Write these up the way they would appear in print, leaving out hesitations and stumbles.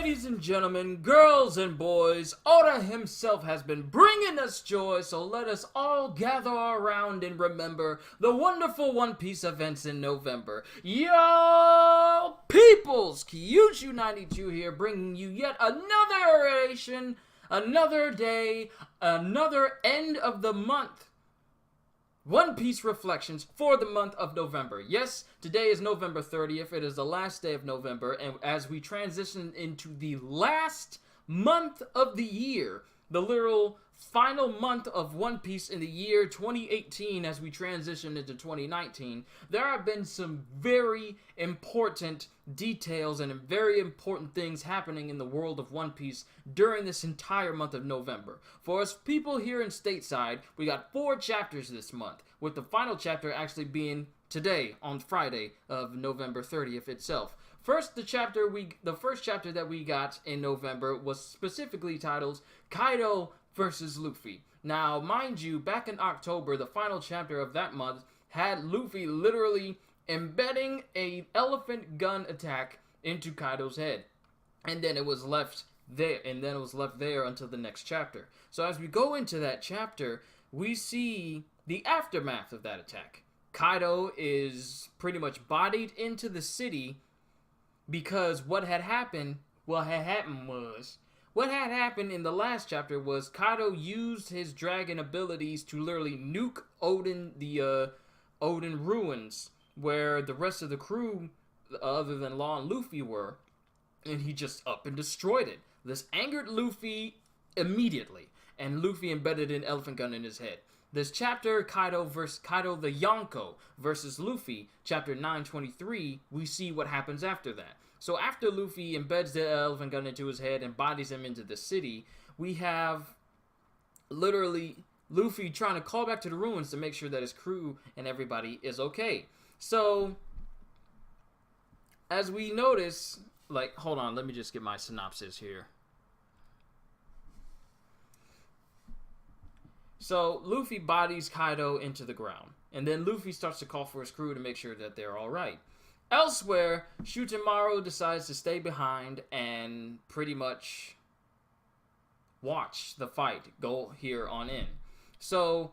Ladies and gentlemen, girls and boys, Oda himself has been bringing us joy, so let us all gather around and remember the wonderful One Piece events in November. Yo, peoples! Kyushu92 here, bringing you yet another iteration, another day, another end of the month One Piece reflections for the month of November. Yes, today is November 30th. It is the last day of November, and as we transition into the last month of the year, the literal final month of One Piece in the year 2018 as we transition into 2019, there have been some very important details and very important things happening in the world of One Piece during this entire month of November. For us people here in stateside, we got 4 chapters this month, with the final chapter actually being today on Friday of November 30th itself. The first chapter that we got in November was specifically titled Kaido versus Luffy. Now, mind you, back in October, the final chapter of that month had Luffy literally embedding an elephant gun attack into Kaido's head. And then it was left there, until the next chapter. So as we go into that chapter, we see the aftermath of that attack. Kaido is pretty much bodied into the city because what had happened in the last chapter was Kaido used his dragon abilities to literally nuke the Oden ruins, where the rest of the crew, other than Law and Luffy, were, and he just up and destroyed it. This angered Luffy immediately, and Luffy embedded an elephant gun in his head. This chapter, Kaido the Yonko versus Luffy, chapter 923, we see what happens after that. So after Luffy embeds the elephant gun into his head and bodies him into the city, we have literally Luffy trying to call back to the ruins to make sure that his crew and everybody is okay. So, as we notice, hold on, let me just get my synopsis here. So, Luffy bodies Kaido into the ground, and then Luffy starts to call for his crew to make sure that they're alright. Elsewhere, Shutamaru decides to stay behind and pretty much watch the fight go here on in. So,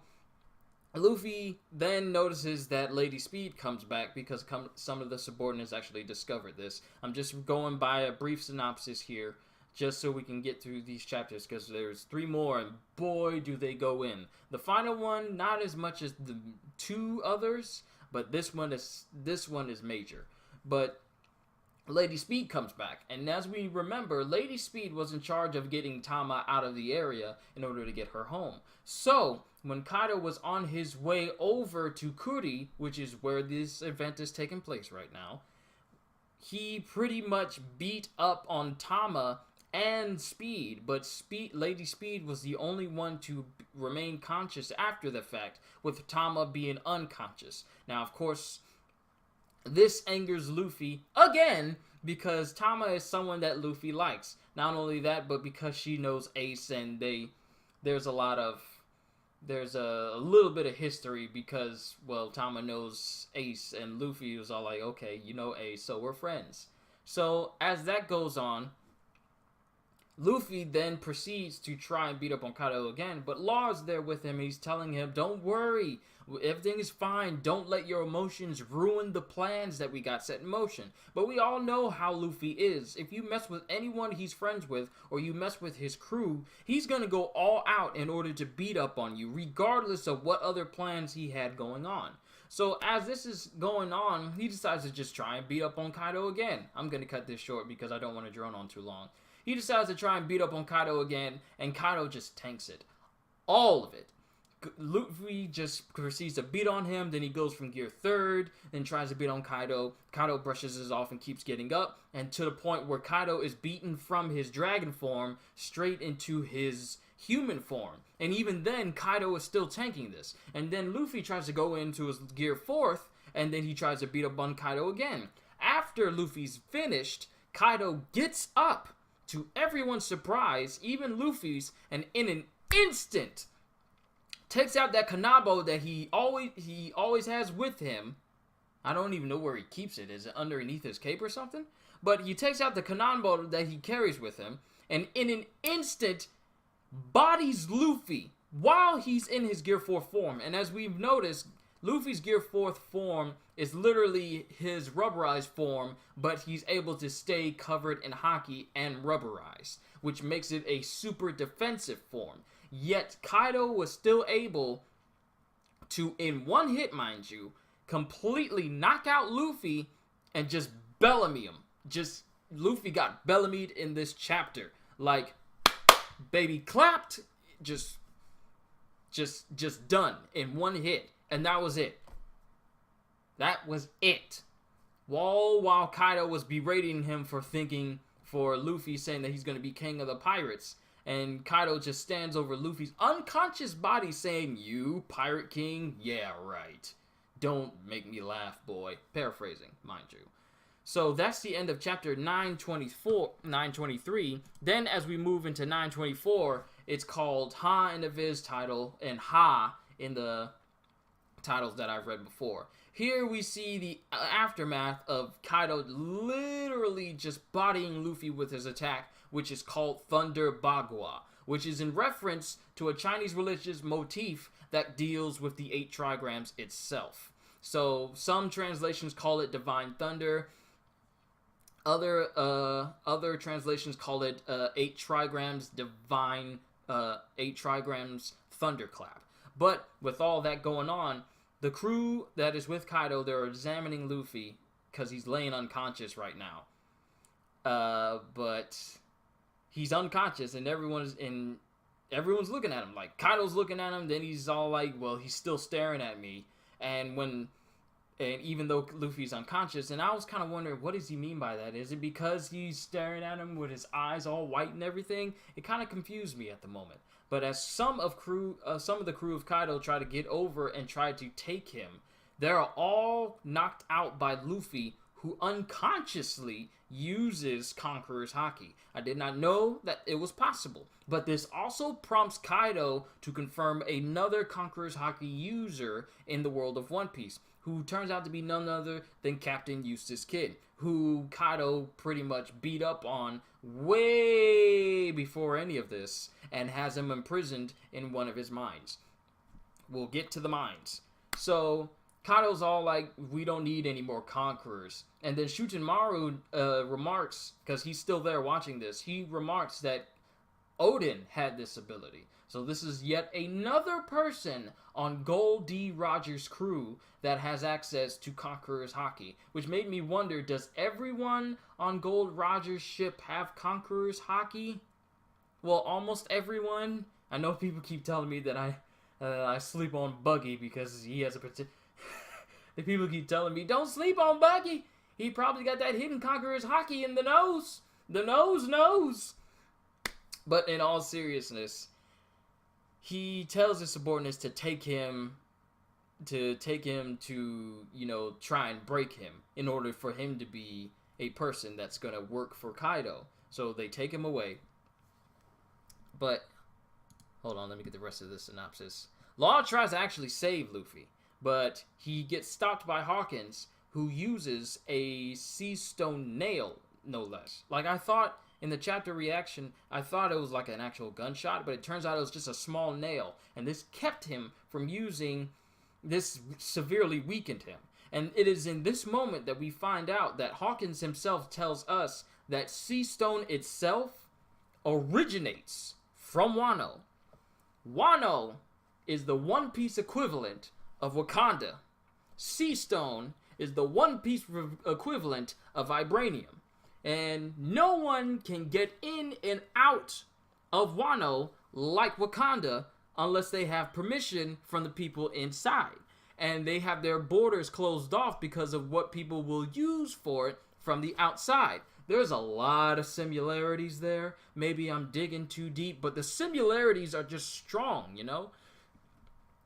Luffy then notices that Lady Speed comes back because some of the subordinates actually discovered this. I'm just going by a brief synopsis here, just so we can get through these chapters, because there's 3 more, and boy, do they go in. The final one, not as much as the 2 others, but this one is major. But Lady Speed comes back, and as we remember, Lady Speed was in charge of getting Tama out of the area in order to get her home. So, when Kaido was on his way over to Kuri, which is where this event is taking place right now, he pretty much beat up on Tama and Speed, but Lady Speed was the only one to remain conscious after the fact, with Tama being unconscious. Now, of course, this angers Luffy again, because Tama is someone that Luffy likes. Not only that, but because she knows Ace, and there's a little bit of history because, well, Tama knows Ace, and Luffy was all like, okay, you know Ace, so we're friends. So, as that goes on, Luffy then proceeds to try and beat up on Kaido again, but Law's there with him. He's telling him, don't worry, everything is fine. Don't let your emotions ruin the plans that we got set in motion. But we all know how Luffy is. If you mess with anyone he's friends with, or you mess with his crew, he's gonna go all out in order to beat up on you, regardless of what other plans he had going on. So as this is going on, he decides to just try and beat up on Kaido again. I'm gonna cut this short because I don't want to drone on too long. He decides to try and beat up on Kaido again, and Kaido just tanks it. All of it. Luffy just proceeds to beat on him, then he goes from gear 3rd, then tries to beat on Kaido. Kaido brushes it off and keeps getting up, and to the point where Kaido is beaten from his dragon form straight into his human form. And even then, Kaido is still tanking this. And then Luffy tries to go into his gear 4th, and then he tries to beat up on Kaido again. After Luffy's finished, Kaido gets up, to everyone's surprise, even Luffy's, and in an instant takes out that Kanabo that he always has with him, I don't even know where he keeps it. Is it underneath his cape or something? But he takes out the Kananbo that he carries with him, and in an instant, bodies Luffy while he's in his Gear 4 form. And as we've noticed, Luffy's Gear 4 form is literally his rubberized form, but he's able to stay covered in Haki and rubberized, which makes it a super defensive form. Yet Kaido was still able to, in one hit, mind you, completely knock out Luffy and just Bellamy him. Luffy got Bellamy'd in this chapter. Like, baby clapped, just done in one hit. And that was it. That was it. While Kaido was berating him for Luffy saying that he's going to be king of the pirates. And Kaido just stands over Luffy's unconscious body saying, "You, Pirate King? Yeah, right. Don't make me laugh, boy." Paraphrasing, mind you. So that's the end of chapter 923. Then as we move into 924, it's called Ha in the Viz title and Ha in the titles that I've read before. Here we see the aftermath of Kaido literally just bodying Luffy with his attack, which is called Thunder Bagua, which is in reference to a Chinese religious motif that deals with the 8 trigrams itself. So some translations call it Divine Thunder. Other translations call it 8 trigrams Divine 8 trigrams Thunderclap. But with all that going on, the crew that is with Kaido, they're examining Luffy because he's laying unconscious right now. But he's unconscious, and everyone's looking at him. Like, Kaido's looking at him, then he's all like, well, he's still staring at me. And even though Luffy's unconscious, and I was kind of wondering, what does he mean by that? Is it because he's staring at him with his eyes all white and everything? It kind of confused me at the moment. But as some of the crew of Kaido try to get over and try to take him, they're all knocked out by Luffy, who unconsciously uses Conqueror's Haki. I did not know that it was possible, but this also prompts Kaido to confirm another Conqueror's Haki user in the world of One Piece, who turns out to be none other than Captain Eustace Kid, who Kaido pretty much beat up on way before any of this, and has him imprisoned in one of his mines. We'll get to the mines. So Kaido's all like, we don't need any more conquerors. And then Shutenmaru remarks, because he's still there watching this, he remarks that Odin had this ability. So this is yet another person on Gold D. Rogers' crew that has access to Conqueror's Haki, which made me wonder, does everyone on Gold Rogers' ship have Conqueror's Haki? Well, almost everyone. I know people keep telling me that I sleep on Buggy because he has a particular... The people keep telling me, don't sleep on Buggy. He probably got that hidden Conqueror's Haki in the nose. The nose knows. But in all seriousness, he tells his subordinates to take him to, try and break him in order for him to be a person that's going to work for Kaido. So they take him away. But, hold on, let me get the rest of the synopsis. Law tries to actually save Luffy, but he gets stopped by Hawkins, who uses a sea stone nail, no less. Like, I thought in the chapter reaction, I thought it was like an actual gunshot, but it turns out it was just a small nail, and this kept him from using, this severely weakened him. And it is in this moment that we find out that Hawkins himself tells us that sea stone itself originates from Wano. Wano is the One Piece equivalent of Wakanda. Sea stone is the One Piece equivalent of vibranium. And no one can get in and out of Wano like Wakanda unless they have permission from the people inside. And they have their borders closed off because of what people will use for it from the outside. There's a lot of similarities there. Maybe I'm digging too deep, but the similarities are just strong, you know?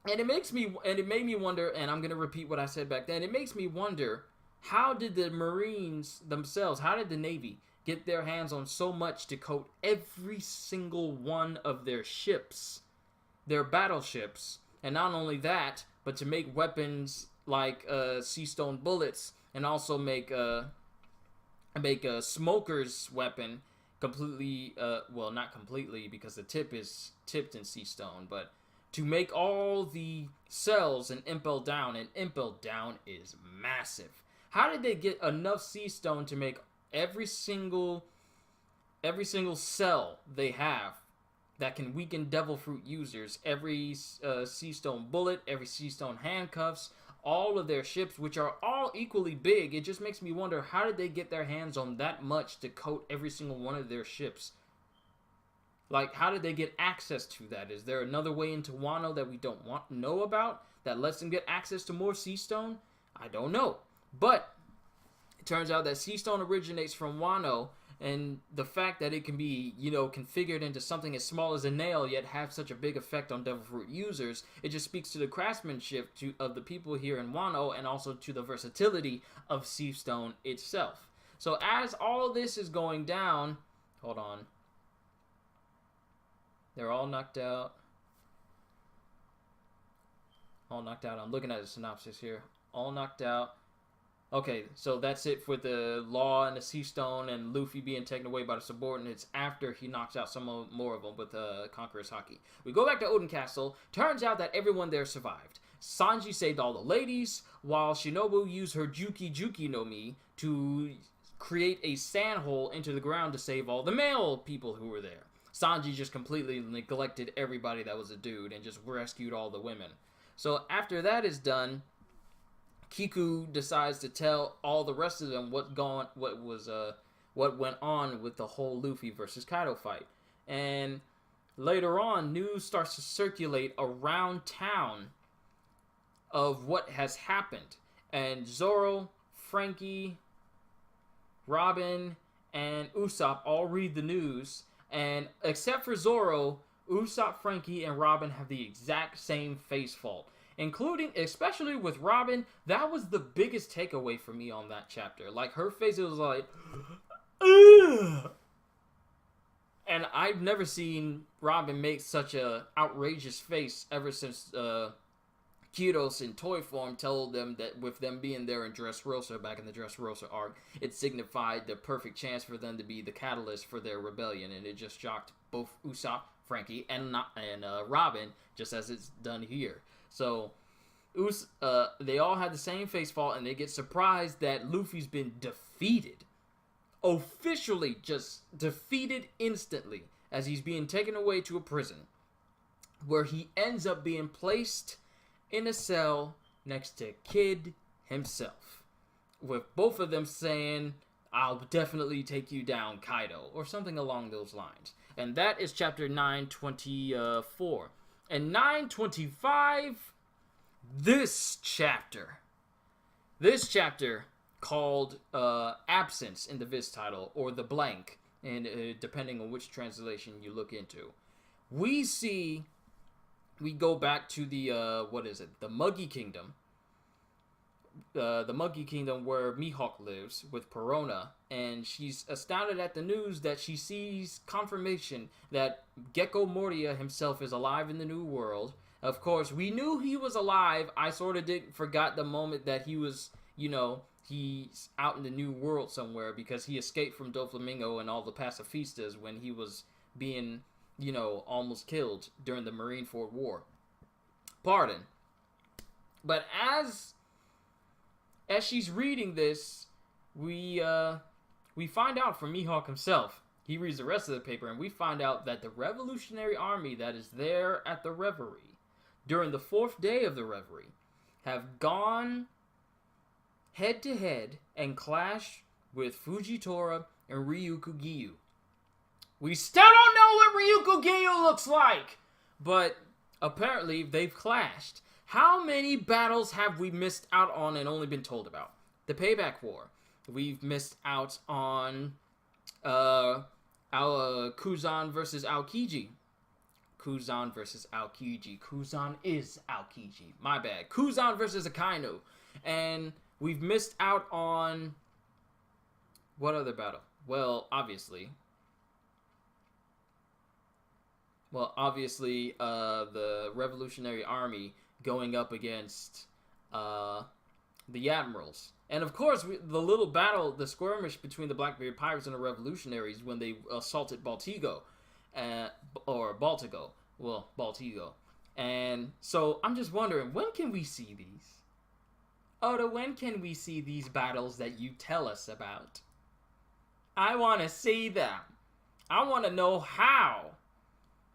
And it made me wonder, and I'm going to repeat what I said back then, it makes me wonder, how did the Marines themselves, how did the Navy get their hands on so much to coat every single one of their ships, their battleships, and not only that, but to make weapons like sea stone bullets, and also make a smoker's weapon completely, well, not completely because the tip is tipped in sea stone, but to make all the cells in Impel Down, and Impel Down is massive. How did they get enough sea stone to make every single cell they have that can weaken Devil Fruit users? Every sea stone bullet, every sea stone handcuffs, all of their ships, which are all equally big. It just makes me wonder, how did they get their hands on that much to coat every single one of their ships? Like, how did they get access to that? Is there another way into Wano that we don't know about that lets them get access to more sea stone? I don't know. But it turns out that sea stone originates from Wano, and the fact that it can be, configured into something as small as a nail yet have such a big effect on Devil Fruit users, it just speaks to the craftsmanship of the people here in Wano, and also to the versatility of sea stone itself. So as all this is going down, hold on. They're all knocked out. All knocked out. I'm looking at the synopsis here. All knocked out. Okay, so that's it for the Law and the Sea Stone and Luffy being taken away by the subordinates after he knocks out some more of them with Conqueror's Haki. We go back to Oden Castle. Turns out that everyone there survived. Sanji saved all the ladies, while Shinobu used her Juki Juki no Mi to create a sand hole into the ground to save all the male people who were there. Sanji just completely neglected everybody that was a dude and just rescued all the women. So after that is done, Kiku decides to tell all the rest of them what went on with the whole Luffy versus Kaido fight. And later on, news starts to circulate around town of what has happened. And Zoro, Frankie, Robin, and Usopp all read the news. And except for Zoro, Usopp, Frankie, and Robin have the exact same face fault. Including, especially with Robin, that was the biggest takeaway for me on that chapter. Like, her face, it was like, ugh! And I've never seen Robin make such a outrageous face ever since Kyros in toy form told them that with them being there in Dressrosa, back in the Dressrosa arc, it signified the perfect chance for them to be the catalyst for their rebellion, and it just shocked both Usopp, Frankie, and Robin, just as it's done here. So, they all had the same face fault, and they get surprised that Luffy's been defeated. Officially just defeated instantly, as he's being taken away to a prison, where he ends up being placed in a cell next to Kid himself, with both of them saying, "I'll definitely take you down, Kaido," or something along those lines. And that is chapter 924. And 925, this chapter called Absence in the Viz title, or The Blank, and depending on which translation you look into. We go back to the, the Muggy Kingdom. The Monkey Kingdom, where Mihawk lives with Perona, and she's astounded at the news that she sees confirmation that Gecko Moria himself is alive in the New World. Of course, we knew he was alive. I sort of forgot the moment that he was, he's out in the New World somewhere, because he escaped from Doflamingo and all the pacifistas when he was being, almost killed during the Marineford War. Pardon. But as she's reading this, we find out from Mihawk himself. He reads the rest of the paper, and we find out that the Revolutionary Army that is there at the Reverie, during the 4th day of the Reverie, have gone head-to-head and clashed with Fujitora and Ryukyu Giyu. We still don't know what Ryukyu Giyu looks like, but apparently they've clashed. How many battles have we missed out on and only been told about? The Payback War. We've missed out on Kuzan versus Aokiji. Kuzan versus Aokiji. Kuzan is Aokiji. My bad. Kuzan versus Akainu. And we've missed out on... what other battle? Well, obviously, the Revolutionary Army going up against the admirals. And of course, the little battle, the skirmish between the Blackbeard pirates and the revolutionaries when they assaulted Baltigo, or Baltigo. Well, Baltigo. And so I'm just wondering, when can we see these? Oda, when can we see these battles that you tell us about? I want to see them. I want to know how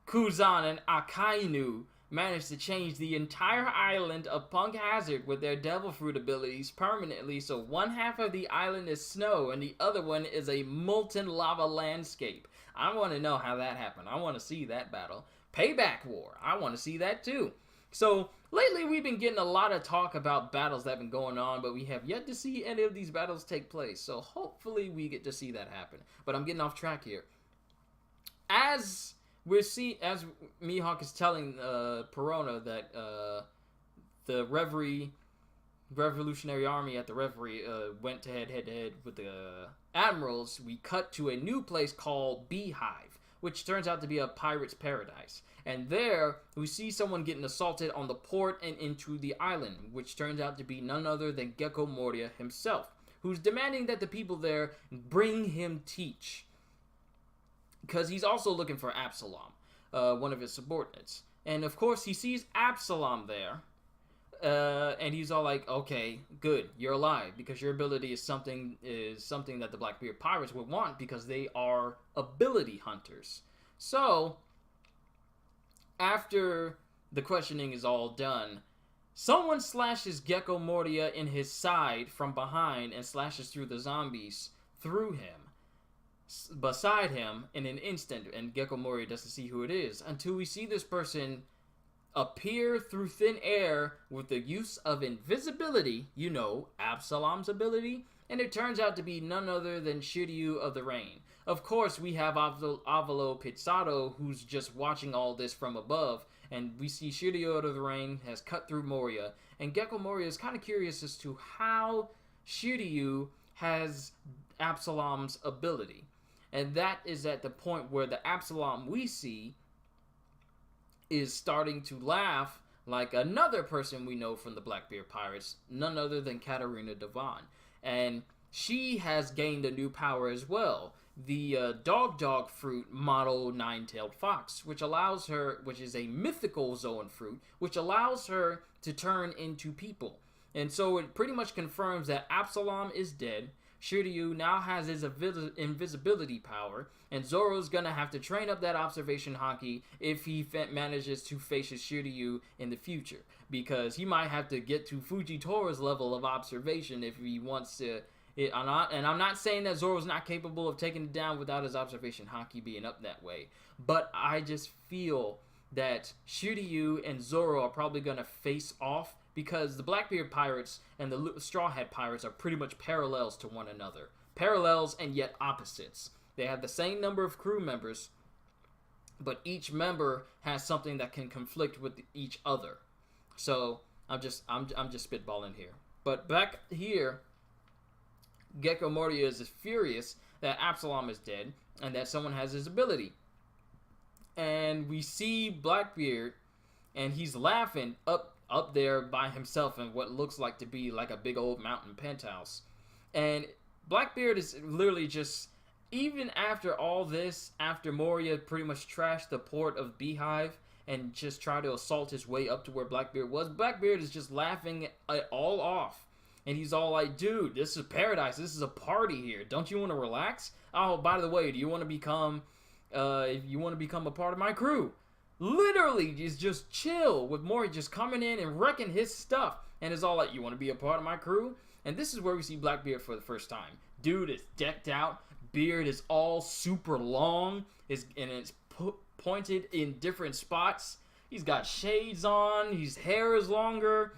Kuzan and Akainu managed to change the entire island of Punk Hazard with their Devil Fruit abilities permanently, so one half of the island is snow and the other one is a molten lava landscape. I want to know how that happened. I want to see that battle. Payback War. I want to see that too. So, lately we've been getting a lot of talk about battles that have been going on, but we have yet to see any of these battles take place. So, hopefully we get to see that happen. But I'm getting off track here. As Mihawk is telling Perona that the Revolutionary Army at the Reverie went head to head with the Admirals, we cut to a new place called Beehive, which turns out to be a pirate's paradise. And there, we see someone getting assaulted on the port and into the island, which turns out to be none other than Gecko Moria himself, who's demanding that the people there bring him Teach. Because he's also looking for Absalom, one of his subordinates. And of course, he sees Absalom there. And he's all like, okay, good, you're alive, because your ability is something that the Blackbeard pirates would want, because they are ability hunters. So, after the questioning is all done, someone slashes Gecko Moria in his side from behind and slashes through the zombies through him. Beside him in an instant, and Gecko Moria doesn't see who it is until we see this person appear through thin air with the use of invisibility, you know, Absalom's ability, and it turns out to be none other than Shiryu of the Rain. Of course, we have Avalo Pizzato, who's just watching all this from above, and we see Shiryu of the Rain has cut through Moria, and Gecko Moria is kind of curious as to how Shiryu has Absalom's ability. And that is at the point where the Absalom we see is starting to laugh like another person we know from the Blackbeard Pirates, none other than Katarina Devon. And she has gained a new power as well, the Dog Fruit model Nine-Tailed Fox, which is a mythical Zoan fruit, which allows her to turn into people. And so it pretty much confirms that Absalom is dead. Shiryu now has his invisibility power, and Zoro's gonna have to train up that observation haki if he manages to face Shiryu in the future, because he might have to get to Fujitora's level of observation if he wants to. I'm not saying that Zoro's not capable of taking it down without his observation haki being up that way, but I just feel that Shiryu and Zoro are probably gonna face off, because the Blackbeard Pirates and the Straw Hat Pirates are pretty much parallels to one another. Parallels and yet opposites. They have the same number of crew members, but each member has something that can conflict with each other. So I'm just spitballing here. But back here, Gecko Moria is furious that Absalom is dead and that someone has his ability. And we see Blackbeard, and he's laughing up there by himself in what looks like to be like a big old mountain penthouse. And Blackbeard is literally just, even after all this, after Moria pretty much trashed the port of Beehive and just tried to assault his way up to where Blackbeard was, Blackbeard is just laughing it all off. And he's all like, dude, this is paradise. This is a party here. Don't you want to relax? Oh, by the way, do you want to become a part of my crew? Literally is just chill with Moria just coming in and wrecking his stuff, and is all like, you want to be a part of my crew? And this is where we see Blackbeard for the first time. Dude is decked out, beard is all super long, and it's pointed in different spots. He's got shades on, his hair is longer.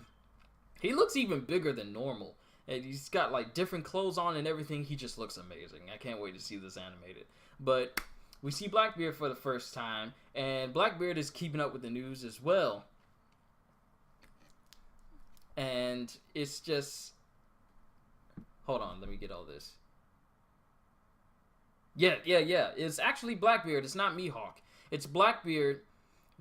He looks even bigger than normal, and he's got like different clothes on and everything. He just looks amazing. I can't wait to see this animated. But we see Blackbeard for the first time, and Blackbeard is keeping up with the news as well. And it's just... Hold on, let me get all this. Yeah. It's actually Blackbeard. It's not Mihawk. It's Blackbeard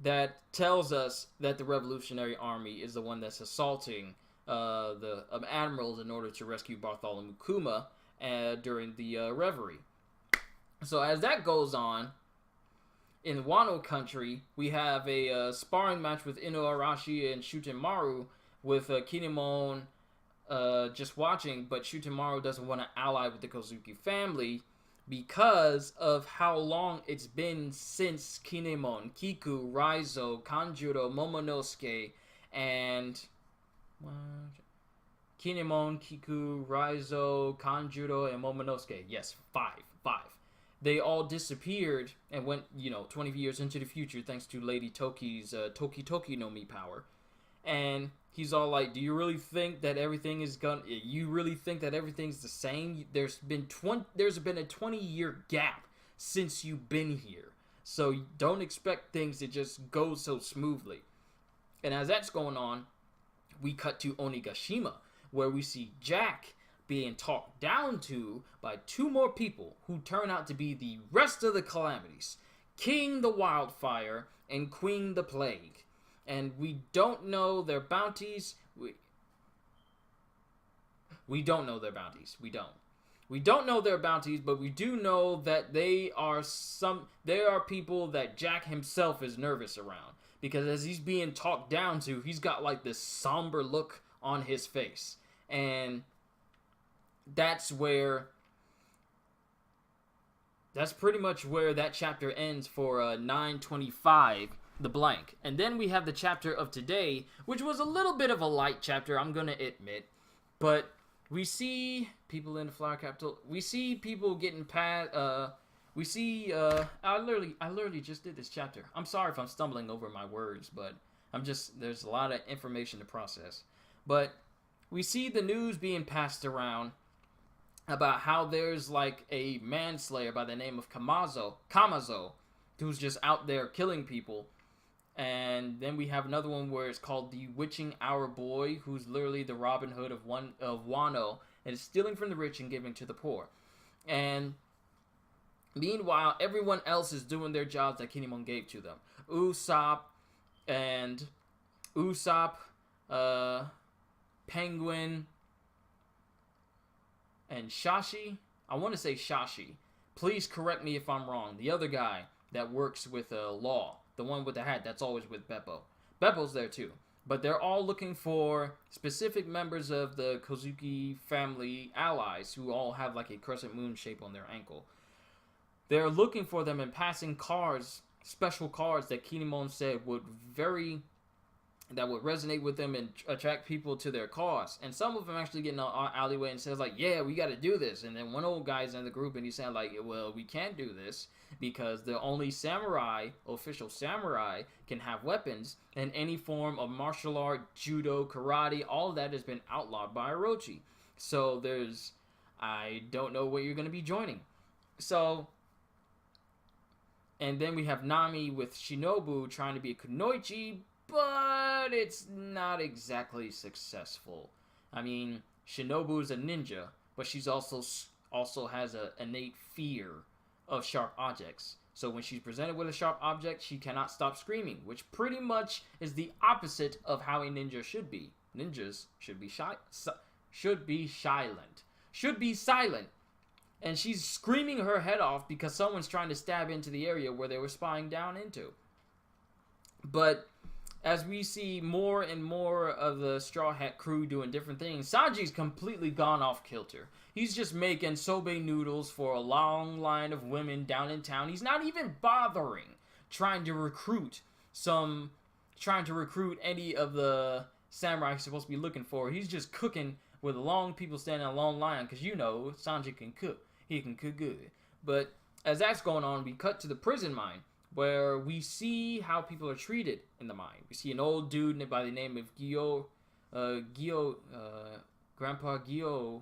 that tells us that the Revolutionary Army is the one that's assaulting the admirals in order to rescue Bartholomew Kuma during the reverie. So as that goes on, in Wano country, we have a sparring match with Ino Arashi and Shutemaru, with Kinemon just watching, but Shutemaru doesn't want to ally with the Kozuki family because of how long it's been since Kinemon, Kiku, Raizo, Kanjuro, Momonosuke, and Kinemon, Kiku, Raizo, Kanjuro, and Momonosuke. Yes, five. They all disappeared and went, 20 years into the future thanks to Lady Toki's Toki Toki no Mi power. And he's all like, do you really think that everything is you really think that everything's the same? There's been a 20-year gap since you've been here. So don't expect things to just go so smoothly. And as that's going on, we cut to Onigashima, where we see Jack being talked down to by two more people who turn out to be the rest of the calamities, King the Wildfire and Queen the Plague. And we don't know their bounties. We don't know their bounties. We don't know their bounties, but we do know that they are people that Jack himself is nervous around. Because as he's being talked down to, he's got like this somber look on his face. And that's pretty much where that chapter ends for 925, the blank. And then we have the chapter of today, which was a little bit of a light chapter, I'm gonna admit. But we see people in the flower capital. We see people getting past. We see. I literally just did this chapter. I'm sorry if I'm stumbling over my words, but there's a lot of information to process. But we see the news being passed around about how there's like a manslayer by the name of Kamazo, who's just out there killing people. And then we have another one where it's called the Witching Hour Boy, who's literally the Robin Hood of Wano, and is stealing from the rich and giving to the poor. And meanwhile, everyone else is doing their jobs that Kinemon gave to them. Usopp, Penguin, and Shashi. I want to say Shashi. Please correct me if I'm wrong. The other guy that works with Law. The one with the hat that's always with Beppo. Beppo's there too. But they're all looking for specific members of the Kozuki family allies who all have like a crescent moon shape on their ankle. They're looking for them and passing cards, special cards that Kinemon said would resonate with them and attract people to their cause. And some of them actually get in an alleyway and says like, yeah, we got to do this. And then one old guy's in the group and he said like, well, we can't do this because the only official samurai can have weapons, and any form of martial art, judo, karate, all of that has been outlawed by Orochi. So I don't know what you're going to be joining. So, and then we have Nami with Shinobu trying to be a kunoichi, but it's not exactly successful. I mean, Shinobu is a ninja, but she's also has an innate fear of sharp objects. So when she's presented with a sharp object, she cannot stop screaming, which pretty much is the opposite of how a ninja should be. Ninjas should be silent. And she's screaming her head off because someone's trying to stab into the area where they were spying down into. But as we see more and more of the Straw Hat crew doing different things, Sanji's completely gone off kilter. He's just making soba noodles for a long line of women down in town. He's not even bothering trying to recruit any of the samurai he's supposed to be looking for. He's just cooking with long people standing in a long line because Sanji can cook. He can cook good. But as that's going on, we cut to the prison mine, where we see how people are treated in the mine. We see an old dude by the name of Grandpa Gyoru.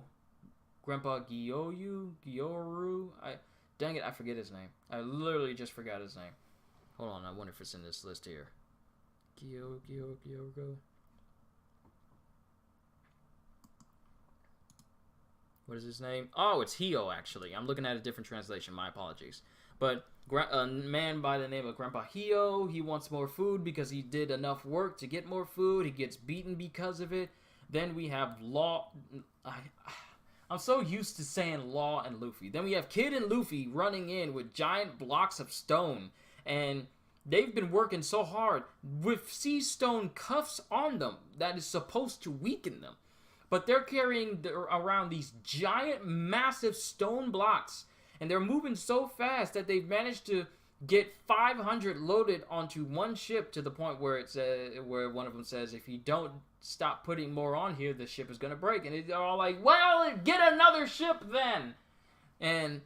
Dang it, I forget his name. I literally just forgot his name. Hold on, I wonder if it's in this list here. Gyoru. What is his name? Oh, it's Hio, actually. I'm looking at a different translation. My apologies. But a man by the name of Grandpa Hio, he wants more food because he did enough work to get more food. He gets beaten because of it. Then we have Law. I'm so used to saying Law and Luffy. Then we have Kid and Luffy running in with giant blocks of stone, and they've been working so hard with sea stone cuffs on them that is supposed to weaken them. But they're carrying around these giant, massive stone blocks, and they're moving so fast that they've managed to get 500 loaded onto one ship, to the point where it's where one of them says, if you don't stop putting more on here, the ship is going to break. And they're all like, well, get another ship then. And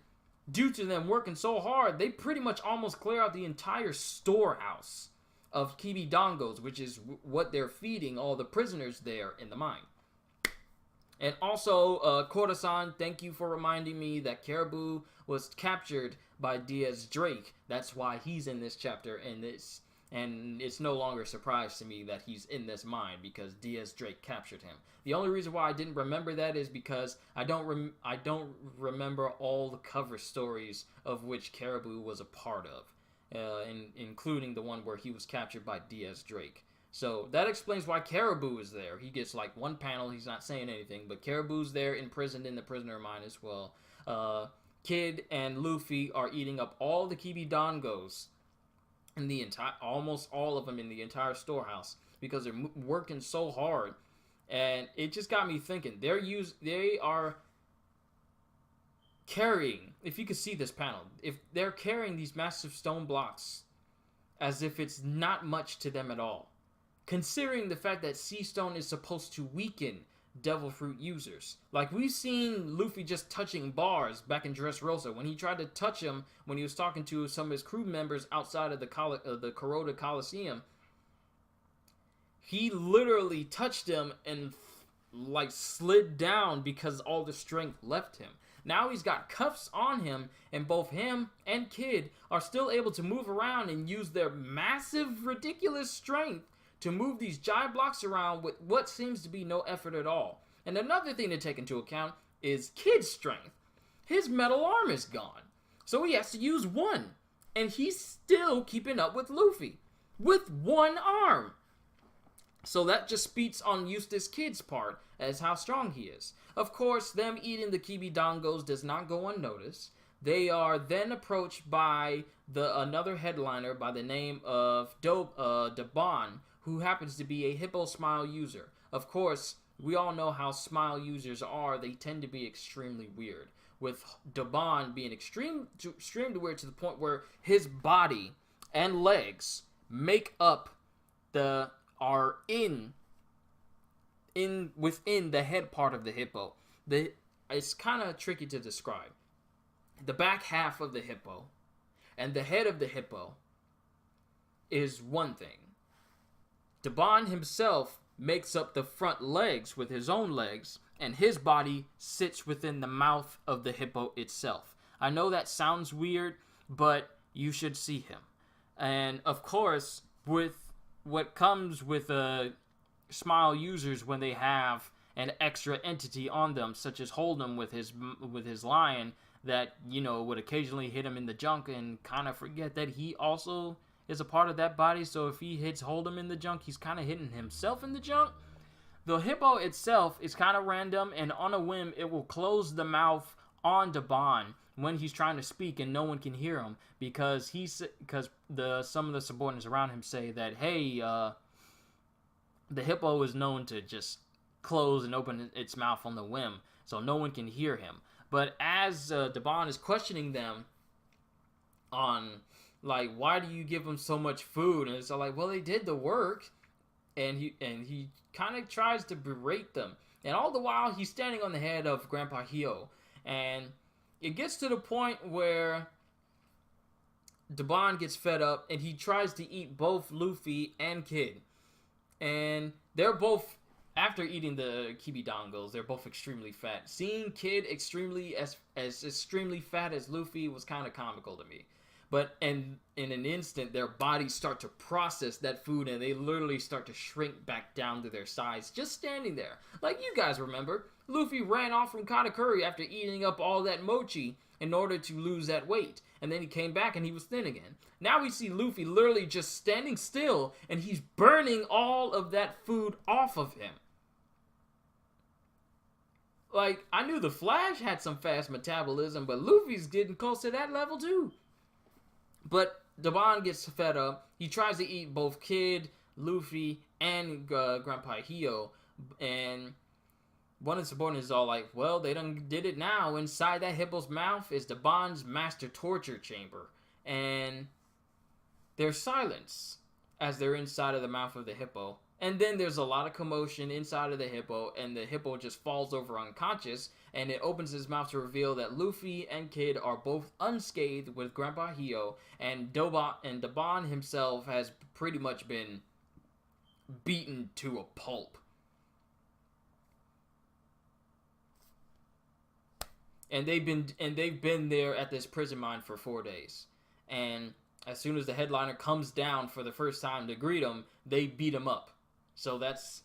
due to them working so hard, they pretty much almost clear out the entire storehouse of Kibi Dongos, which is what they're feeding all the prisoners there in the mine. And also, Koro-san, thank you for reminding me that Caribou was captured by Diaz Drake. That's why he's in this chapter, and it's no longer a surprise to me that he's in this mine, because Diaz Drake captured him. The only reason why I didn't remember that is because I don't remember all the cover stories of which Caribou was a part of, including the one where he was captured by Diaz Drake. So that explains why Caribou is there. He gets like one panel, he's not saying anything, but Caribou's there imprisoned in the prisoner mine as well. Kid and Luffy are eating up all the Kibi Dongos in the entire, almost all of them in the entire storehouse, because they're working so hard. And it just got me thinking, they are carrying, if you could see this panel, if they're carrying these massive stone blocks as if it's not much to them at all, considering the fact that sea stone is supposed to weaken devil fruit users. Like, we've seen Luffy just touching bars back in Dressrosa when he tried to touch him when he was talking to some of his crew members outside of the Kuroda Coliseum. He literally touched him and like slid down because all the strength left him. Now he's got cuffs on him, and both him and Kid are still able to move around and use their massive, ridiculous strength to move these giant blocks around with what seems to be no effort at all. And another thing to take into account is Kid's strength. His metal arm is gone, so he has to use one, and he's still keeping up with Luffy with one arm. So that just speaks on Eustace Kid's part as how strong he is. Of course, them eating the Kibi Dongos does not go unnoticed. They are then approached by another headliner by the name of Daban, who happens to be a Hippo Smile user. Of course, we all know how Smile users are. They tend to be extremely weird, with Daban being extremely weird to the point where his body and legs make up within the head part of the hippo. It's kind of tricky to describe. The back half of the hippo and the head of the hippo is one thing. Daban himself makes up the front legs with his own legs, and his body sits within the mouth of the hippo itself. I know that sounds weird, but you should see him. And of course, with what comes with Smile users when they have an extra entity on them, such as Hold'em with his lion, that, you know, would occasionally hit him in the junk and kind of forget that he also is a part of that body. So if he hits Hold'em in the junk, he's kind of hitting himself in the junk. The hippo itself is kind of random, and on a whim, it will close the mouth on Daban when he's trying to speak and no one can hear him, because some of the subordinates around him say that, hey, the hippo is known to just close and open its mouth on the whim, so no one can hear him. But as Daban is questioning them on, like, why do you give them so much food? And it's all like, well, they did the work. And he kind of tries to berate them. And all the while, he's standing on the head of Grandpa Hio. And it gets to the point where Daban gets fed up, and he tries to eat both Luffy and Kid. And they're both, after eating the Kibi Dongos, they're both extremely fat. Seeing Kid as extremely fat as Luffy was kind of comical to me. But in an instant, their bodies start to process that food, and they literally start to shrink back down to their size, just standing there. Like you guys remember, Luffy ran off from Katakuri after eating up all that mochi in order to lose that weight. And then he came back and he was thin again. Now we see Luffy literally just standing still, and he's burning all of that food off of him. like, I knew the Flash had some fast metabolism, but Luffy's getting close to that level too. But Daban gets fed up. He tries to eat both Kid, Luffy, and Grandpa Hio. And one of the subordinates is all like, well, they done did it now. Inside that hippo's mouth is Daban's master torture chamber. And there's silence as they're inside of the mouth of the hippo. And then there's a lot of commotion inside of the hippo, and the hippo just falls over unconscious, and it opens his mouth to reveal that Luffy and Kid are both unscathed with Grandpa Hio, and Daban himself has pretty much been beaten to a pulp. And they've been there at this prison mine for 4 days. And as soon as the headliner comes down for the first time to greet him, they beat him up. So that's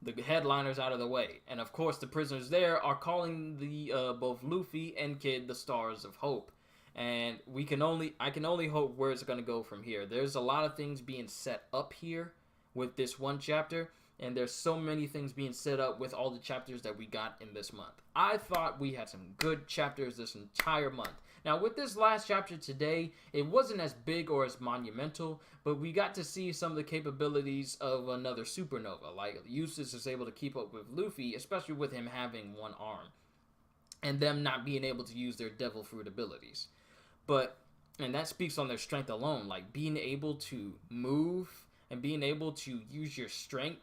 the headliners out of the way. And of course, the prisoners there are calling the both Luffy and Kid the Stars of Hope. And I can only hope where it's going to go from here. There's a lot of things being set up here with this one chapter. And there's so many things being set up with all the chapters that we got in this month. I thought we had some good chapters this entire month. Now, with this last chapter today, it wasn't as big or as monumental, but we got to see some of the capabilities of another supernova. Like, Eustace is able to keep up with Luffy, especially with him having one arm, and them not being able to use their Devil Fruit abilities. And that speaks on their strength alone, like being able to move and being able to use your strength.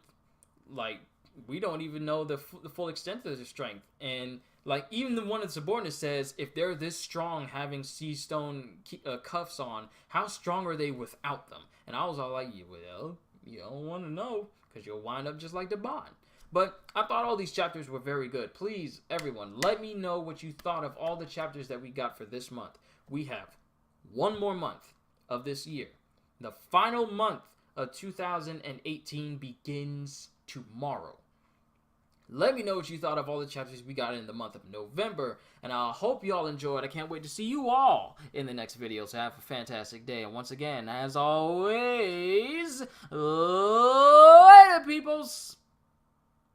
Like, we don't even know the full extent of their strength. And, like, even one of the subordinates says, if they're this strong having sea stone cuffs on, how strong are they without them? And I was all like, well, you don't want to know, because you'll wind up just like Daban. But I thought all these chapters were very good. Please, everyone, let me know what you thought of all the chapters that we got for this month. We have one more month of this year. The final month of 2018 begins tomorrow. Let me know what you thought of all the chapters we got in the month of November, and I hope you all enjoyed. I can't wait to see you all in the next video, so have a fantastic day. And once again, as always, later, peoples!